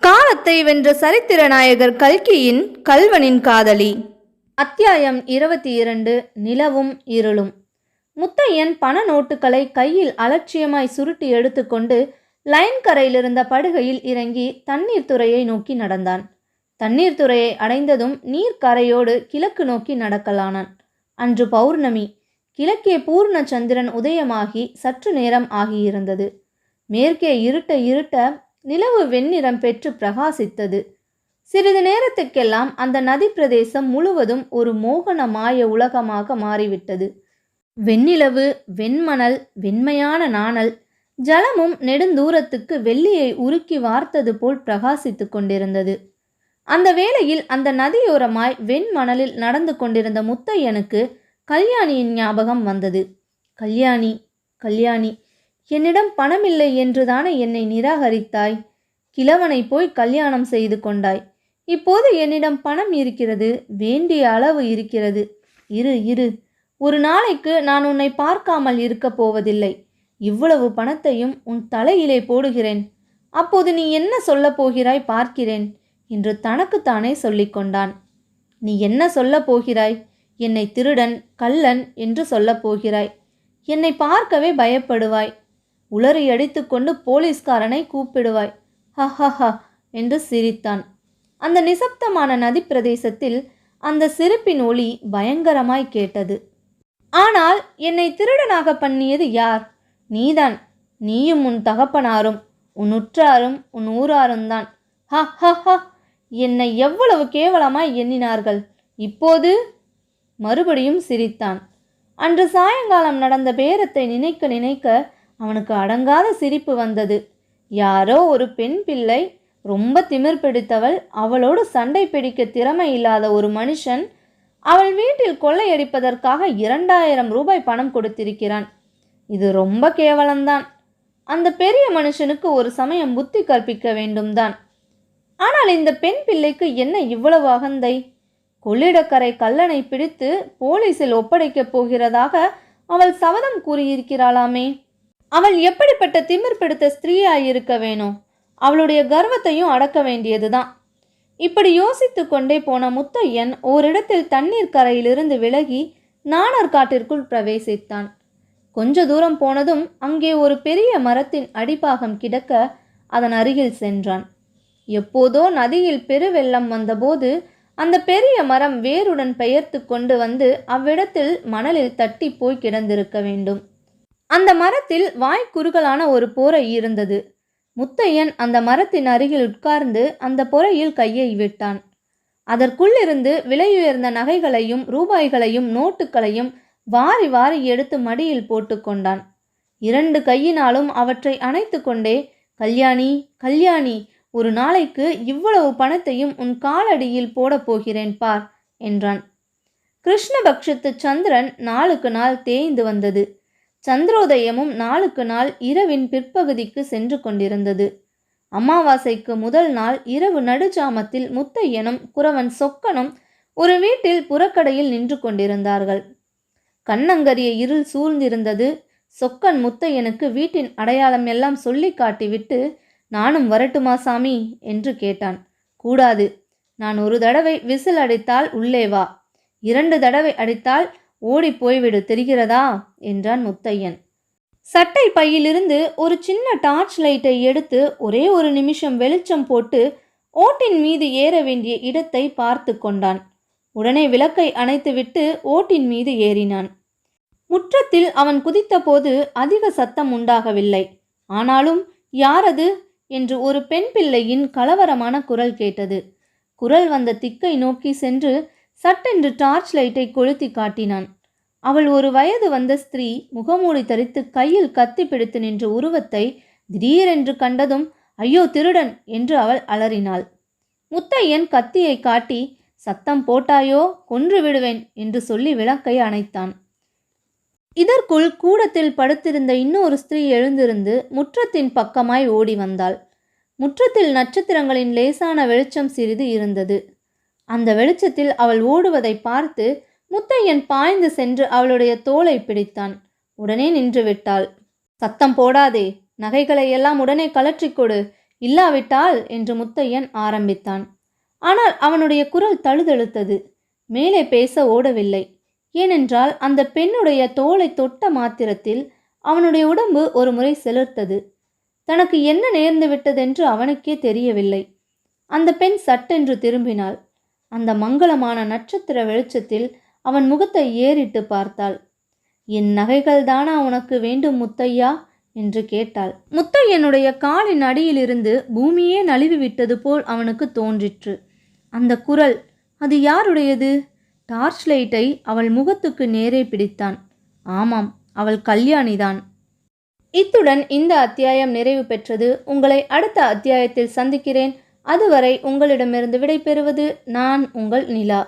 காலத்தை வென்ற சரித்திர நாயகர் கல்கியின் கல்வனின் காதலி. அத்தியாயம் 22. நிலவும் இருளும். முத்தையன் பண நோட்டுகளை கையில் அலட்சியமாய் சுருட்டி எடுத்துக்கொண்டு லைன் கரையிலிருந்த படுகையில் இறங்கி தண்ணீர் துறையை நோக்கி நடந்தான். தண்ணீர் துறையை அடைந்ததும் நீர்க்கரையோடு கிழக்கு நோக்கி நடக்கலானான். அன்று பௌர்ணமி. கிழக்கே பூர்ண சந்திரன் உதயமாகி சற்று நேரம் ஆகியிருந்தது. மேற்கே இருட்ட இருட்ட நிலவு வெண்ணிறம் பெற்று பிரகாசித்தது. சிறிது நேரத்துக்கெல்லாம் அந்த நதி பிரதேசம் முழுவதும் ஒரு மோகன மாய உலகமாக மாறிவிட்டது. வெண்ணிலவு, வெண்மணல், வெண்மையான நாணல், ஜலமும் நெடுந்தூரத்துக்கு வெள்ளியை உருக்கி வார்த்தது போல் பிரகாசித்து கொண்டிருந்தது. அந்த வேளையில் அந்த நதியோரமாய் வெண்மணலில் நடந்து கொண்டிருந்த முத்தையனுக்கு கல்யாணியின் ஞாபகம் வந்தது. கல்யாணி, கல்யாணி, என்னிடம் பணமில்லை என்றுதானே என்னை நிராகரித்தாய்? கிழவனை போய் கல்யாணம் செய்து கொண்டாய். இப்போது என்னிடம் பணம் இருக்கிறது, வேண்டிய அளவு இருக்கிறது. இரு, ஒரு நாளைக்கு நான் உன்னை பார்க்காமல் இருக்கப் போவதில்லை. இவ்வளவு பணத்தையும் உன் தலையிலே போடுகிறேன். அப்போது நீ என்ன சொல்லப் போகிறாய் பார்க்கிறேன் என்று தனக்குத்தானே சொல்லிக்கொண்டான். நீ என்ன சொல்லப் போகிறாய்? என்னை திருடன், கள்ளன் என்று சொல்லப் போகிறாய். என்னை பார்க்கவே பயப்படுவாய். உளறி அடித்து கொண்டு போலீஸ்காரனை கூப்பிடுவாய். ஹஹஹா என்று சிரித்தான். அந்த நிசப்தமான நதி பிரதேசத்தில் அந்த சிரிப்பின் ஒளி பயங்கரமாய் கேட்டது. ஆனால் என்னை திருடனாக பண்ணியது யார்? நீதான். நீயும் உன் தகப்பனாரும் உன் உற்றாரும் உன் ஊராரும்தான். ஹஹஹா, என்னை எவ்வளவு கேவலமாய் எண்ணினார்கள். இப்போது மறுபடியும் சிரித்தான். அன்று சாயங்காலம் நடந்த பேரத்தை நினைக்க நினைக்க அவனுக்கு அடங்காத சிரிப்பு வந்தது. யாரோ ஒரு பெண் பிள்ளை, ரொம்ப திமிர் பிடித்தவள், அவளோடு சண்டை பிடிக்க திறமை இல்லாத ஒரு மனுஷன் அவள் வீட்டில் கொள்ளையடிப்பதற்காக 2000 ரூபாய் பணம் கொடுத்திருக்கிறான். இது ரொம்ப கேவலம்தான். அந்த பெரிய மனுஷனுக்கு ஒரு சமயம் புத்தி கற்பிக்க வேண்டும்தான். ஆனால் இந்த பெண் பிள்ளைக்கு என்ன இவ்வளவு அகந்தை? கொள்ளிடக்கரை கள்ளனை பிடித்து போலீசில் ஒப்படைக்கப் போகிறதாக அவள் சபதம் கூறியிருக்கிறாளாமே. அவள் எப்படிப்பட்ட திமிர் பிடித்த ஸ்திரீயாயிருக்க வேணும்? அவளுடைய கர்வத்தையும் அடக்க வேண்டியதுதான். இப்படி யோசித்து கொண்டே போன முத்தையன் ஓரிடத்தில் தண்ணீர் கரையிலிருந்து விலகி நாணர் காட்டிற்குள் பிரவேசித்தான். கொஞ்ச தூரம் போனதும் அங்கே ஒரு பெரிய மரத்தின் அடிப்பாகம் கிடக்க அதன் அருகில் சென்றான். எப்போதோ நதியில் பெருவெள்ளம் வந்தபோது அந்த பெரிய மரம் வேருடன் பெயர்த்து கொண்டு வந்து அவ்விடத்தில் மணலில் தட்டி போய் கிடந்திருக்க வேண்டும். அந்த மரத்தில் வாய்க்குறுகலான ஒரு பொறை இருந்தது. முத்தையன் அந்த மரத்தின் அருகில் உட்கார்ந்து அந்த பொறையில் கையை விட்டான். அதற்குள்ளிருந்து விலையுயர்ந்த நகைகளையும் ரூபாய்களையும் நோட்டுகளையும் வாரி வாரி எடுத்து மடியில் போட்டு கொண்டான். 2 கையினாலும் அவற்றை அணைத்து கொண்டே, கல்யாணி, கல்யாணி, ஒரு நாளைக்கு இவ்வளவு பணத்தையும் உன் காலடியில் போடப் போகிறேன் பார் என்றான். கிருஷ்ணபக்ஷத்து சந்திரன் நாளுக்கு நாள் தேய்ந்து வந்தது. சந்திரோதயமும் நாளுக்கு நாள் இரவின் பிற்பகுதிக்கு சென்று கொண்டிருந்தது. அமாவாசைக்கு முதல் நாள் இரவு நடுஜாமத்தில் முத்தையனும் குறவன் சொக்கனும் ஒரு வீட்டில் புறக்கடையில் நின்று கொண்டிருந்தார்கள். கண்ணங்கரிய இருள் சூழ்ந்திருந்தது. சொக்கன் முத்தையனுக்கு வீட்டின் அடையாளம் எல்லாம் சொல்லி காட்டிவிட்டு, நானும் வரட்டுமா சாமி என்று கேட்டான். கூடாது. நான் ஒரு தடவை விசில் அடித்தால் உள்ளே வா, 2 தடவை அடித்தால் ஓடி போய்விடு, தெரிகிறதா என்றான் முத்தையன். சட்டை பையிலிருந்து ஒரு சின்ன டார்ச் லைட்டை எடுத்து ஒரே ஒரு நிமிஷம் வெளிச்சம் போட்டு ஓட்டின் மீது ஏற வேண்டிய இடத்தை பார்த்து கொண்டான். உடனே விளக்கை அணைத்துவிட்டு ஓட்டின் மீது ஏறினான். முற்றத்தில் அவன் குதித்த போது அதிக சத்தம் உண்டாகவில்லை. ஆனாலும் யாரது என்று ஒரு பெண் பிள்ளையின் கலவரமான குரல் கேட்டது. குரல் வந்த திக்கை நோக்கி சென்று சட்டென்று டார்ச் லைட்டை கொளுத்தி காட்டினான். அவள் ஒரு வயது வந்த ஸ்திரீ, முகமூடி தரித்து கையில் கத்தி பிடித்து நின்ற உருவத்தை திடீரென்று கண்டதும், ஐயோ திருடன் என்று அவள் அலறினாள். முத்தையன் கத்தியை காட்டி, சத்தம் போட்டாயோ கொன்று விடுவேன் என்று சொல்லி விளக்கை அணைத்தான். இதற்குள் கூடத்தில் படுத்திருந்த இன்னொரு ஸ்திரீ எழுந்திருந்து முற்றத்தின் பக்கமாய் ஓடி வந்தாள். முற்றத்தில் நட்சத்திரங்களின் லேசான வெளிச்சம் சிறிது இருந்தது. அந்த வெளிச்சத்தில் அவள் ஓடுவதை பார்த்து முத்தையன் பாய்ந்து சென்று அவளுடைய தோளை பிடித்தான். உடனே நின்று விட்டாள். சத்தம் போடாதே, நகைகளை எல்லாம் உடனே கலற்றிக் கொடு இல்லாவிட்டால் என்று முத்தையன் ஆரம்பித்தான். ஆனால் அவனுடைய குரல் தழுதழுத்தது. மேலே பேச ஓடவில்லை. ஏனென்றால் அந்த பெண்ணுடைய தோளை தொட்ட மாத்திரத்தில் அவனுடைய உடம்பு ஒரு முறை செலுத்தது. தனக்கு என்ன நேர்ந்து விட்டதென்று அவனுக்கே தெரியவில்லை. அந்த பெண் சட்டென்று திரும்பினாள். அந்த மங்களமான நட்சத்திர வெளிச்சத்தில் அவன் முகத்தை ஏறிட்டு பார்த்தாள். என் நகைகள் தானா உனக்கு வேண்டும் முத்தையா என்று கேட்டாள். முத்தையனுடைய காலின் அடியிலிருந்து பூமியே நழுவி விட்டது போல் அவனுக்கு தோன்றிற்று. அந்த குரல், அது யாருடையது? டார்ச் லைட்டை அவள் முகத்துக்கு நேரே பிடித்தான். ஆமாம், அவள் கல்யாணிதான். இத்துடன் இந்த அத்தியாயம் நிறைவு பெற்றது. உங்களை அடுத்த அத்தியாயத்தில் சந்திக்கிறேன். அதுவரை உங்களிடமிருந்து விடை பெறுவது நான் உங்கள் நிலா.